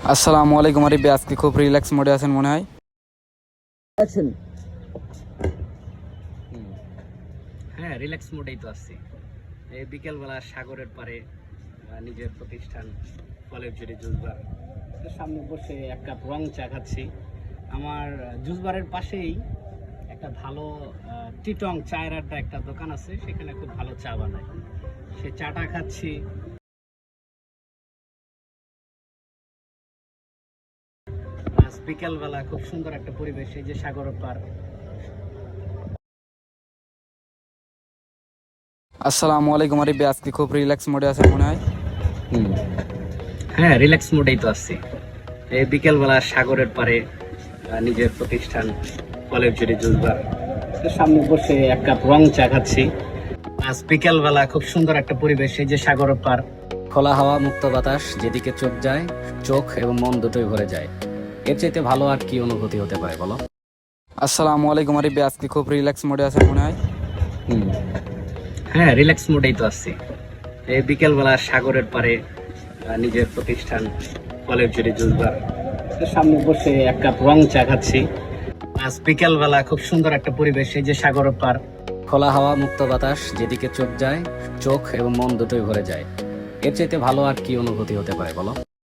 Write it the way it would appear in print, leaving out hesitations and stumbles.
আসসালামু আলাইকুম আরিফ ভাই, আজকে খুব রিল্যাক্স মোডে আছেন মনে হয়। আছেন? হ্যাঁ, রিল্যাক্স মোডেই তো আছি। এই বিকেলবেলা সাগরের পাড়ে নিজের প্রতিষ্ঠান কলেজ জুড়ে জুসবার সামনে বসে এক কাপ রং চা খাচ্ছি। আমার জুসবারের পাশেই একটা ভালো টিটং চায়ের আড্ডা একটা দোকান আছে, সেখানে খুব ভালো চা বানায়। সে চাটা খাচ্ছি। আজ বিকেলবেলা খুব সুন্দর একটা পরিবেশ, এই যে সাগরের পাড়। আসসালামু আলাইকুম আরিফ ভাই, আজকে খুব রিল্যাক্স মোডে আছেন মনে হয়। হ্যাঁ, রিল্যাক্স মোডেই তো আছি। এই বিকেলবেলা সাগরের পাড়ে নিজের প্রতিষ্ঠান কলেজ জুড়ে জুসবার সামনে বসে এক কাপ রং চা খাচ্ছি। আজ বিকেলবেলা খুব সুন্দর একটা পরিবেশ, এই যে সাগরের পাড়, খোলা হাওয়া, মুক্ত বাতাস, যেদিকে চোখ যায় চোখ এবং মন দুটোই ভরে যায়। এর চাইতে ভালো আর কি অনুভূতি হতে পারে বলো? আসসালামু আলাইকুম আরিফ ভাই, আজকে খুব রিল্যাক্স মোডে আছেন মনে হয়। হ্যাঁ, রিল্যাক্স মোডেই তো আছি। এই বিকেলবেলা সাগরের পাড়ে নিজের প্রতিষ্ঠান কলেজ জুড়ে জুসবার সামনে বসে এক কাপ রং চা খাচ্ছি। আজ বিকেলবেলা খুব সুন্দর একটা পরিবেশ, এই যে সাগরের পাড়, খোলা হাওয়া, মুক্ত বাতাস, যেদিকে চোখ যায় চোখ এবং মন দুটোই ভরে যায়। এর চাইতে ভালো আর কি অনুভূতি হতে পারে বলো?